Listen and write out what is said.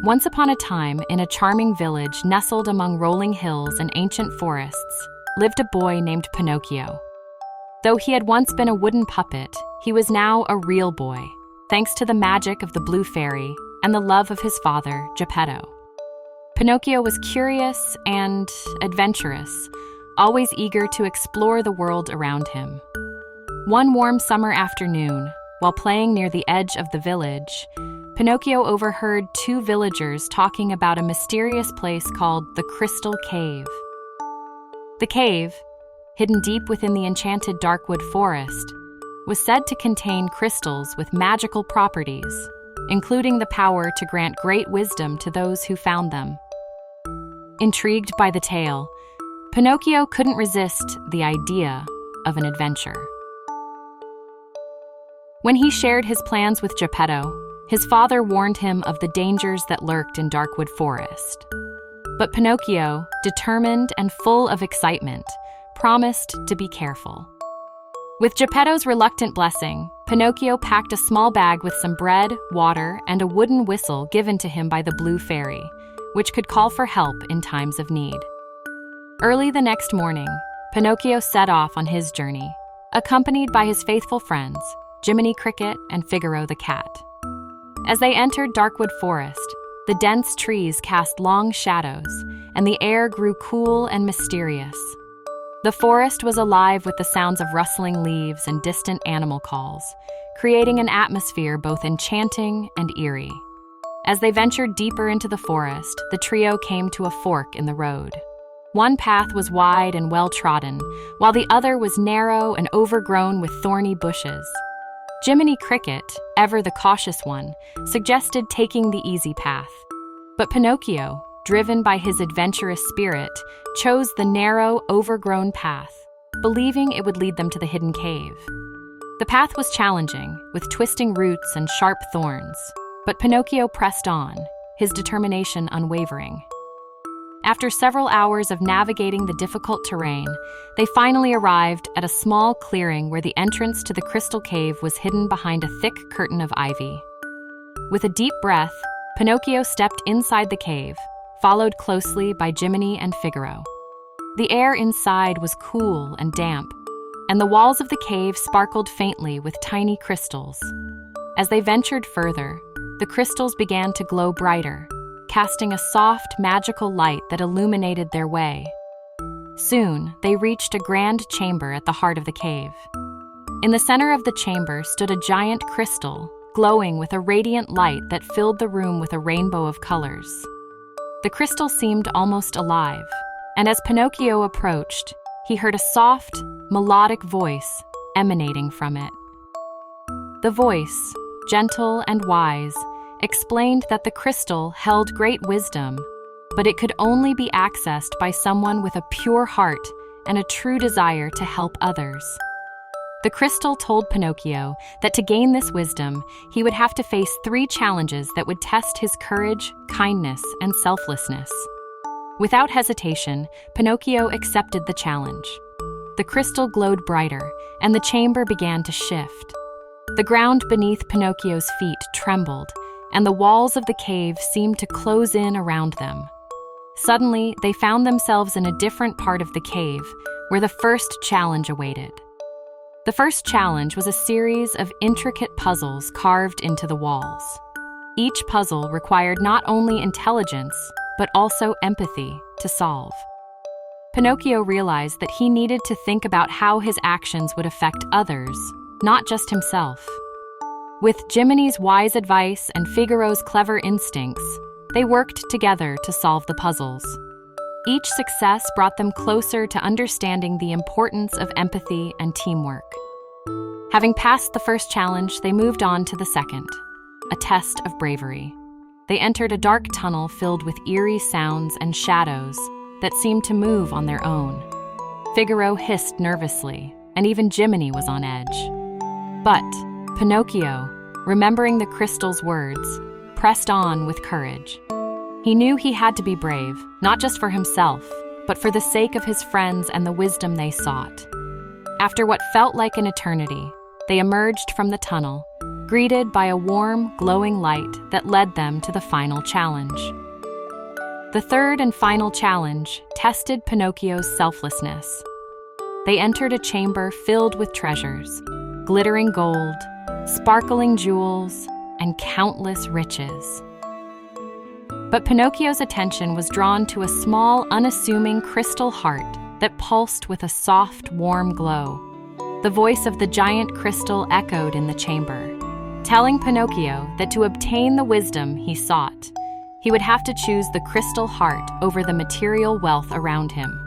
Once upon a time, in a charming village nestled among rolling hills and ancient forests, lived a boy named Pinocchio. Though he had once been a wooden puppet, he was now a real boy, thanks to the magic of the blue fairy and the love of his father, Geppetto. Pinocchio was curious and adventurous, always eager to explore the world around him. One warm summer afternoon, while playing near the edge of the village, Pinocchio overheard two villagers talking about a mysterious place called the Crystal Cave. The cave, hidden deep within the enchanted Darkwood forest, was said to contain crystals with magical properties, including the power to grant great wisdom to those who found them. Intrigued by the tale, Pinocchio couldn't resist the idea of an adventure. When he shared his plans with Geppetto, his father warned him of the dangers that lurked in Darkwood Forest. But Pinocchio, determined and full of excitement, promised to be careful. With Geppetto's reluctant blessing, Pinocchio packed a small bag with some bread, water, and a wooden whistle given to him by the Blue Fairy, which could call for help in times of need. Early the next morning, Pinocchio set off on his journey, accompanied by his faithful friends, Jiminy Cricket and Figaro the Cat. As they entered Darkwood Forest, the dense trees cast long shadows, and the air grew cool and mysterious. The forest was alive with the sounds of rustling leaves and distant animal calls, creating an atmosphere both enchanting and eerie. As they ventured deeper into the forest, the trio came to a fork in the road. One path was wide and well-trodden, while the other was narrow and overgrown with thorny bushes. Jiminy Cricket, ever the cautious one, suggested taking the easy path. But Pinocchio, driven by his adventurous spirit, chose the narrow, overgrown path, believing it would lead them to the hidden cave. The path was challenging, with twisting roots and sharp thorns, but Pinocchio pressed on, his determination unwavering. After several hours of navigating the difficult terrain, they finally arrived at a small clearing where the entrance to the crystal cave was hidden behind a thick curtain of ivy. With a deep breath, Pinocchio stepped inside the cave, followed closely by Jiminy and Figaro. The air inside was cool and damp, and the walls of the cave sparkled faintly with tiny crystals. As they ventured further, the crystals began to glow brighter, casting a soft, magical light that illuminated their way. Soon, they reached a grand chamber at the heart of the cave. In the center of the chamber stood a giant crystal, glowing with a radiant light that filled the room with a rainbow of colors. The crystal seemed almost alive, and as Pinocchio approached, he heard a soft, melodic voice emanating from it. The voice, gentle and wise, explained that the crystal held great wisdom, but it could only be accessed by someone with a pure heart and a true desire to help others. The crystal told Pinocchio that to gain this wisdom, he would have to face 3 challenges that would test his courage, kindness, and selflessness. Without hesitation, Pinocchio accepted the challenge. The crystal glowed brighter, and the chamber began to shift. The ground beneath Pinocchio's feet trembled, and the walls of the cave seemed to close in around them. Suddenly, they found themselves in a different part of the cave, where the first challenge awaited. The first challenge was a series of intricate puzzles carved into the walls. Each puzzle required not only intelligence, but also empathy to solve. Pinocchio realized that he needed to think about how his actions would affect others, not just himself. With Jiminy's wise advice and Figaro's clever instincts, they worked together to solve the puzzles. Each success brought them closer to understanding the importance of empathy and teamwork. Having passed the first challenge, they moved on to the second, a test of bravery. They entered a dark tunnel filled with eerie sounds and shadows that seemed to move on their own. Figaro hissed nervously, and even Jiminy was on edge. But Pinocchio, remembering the crystal's words, pressed on with courage. He knew he had to be brave, not just for himself, but for the sake of his friends and the wisdom they sought. After what felt like an eternity, they emerged from the tunnel, greeted by a warm, glowing light that led them to the final challenge. The third and final challenge tested Pinocchio's selflessness. They entered a chamber filled with treasures, glittering gold, sparkling jewels, and countless riches. But Pinocchio's attention was drawn to a small, unassuming crystal heart that pulsed with a soft, warm glow. The voice of the giant crystal echoed in the chamber, telling Pinocchio that to obtain the wisdom he sought, he would have to choose the crystal heart over the material wealth around him.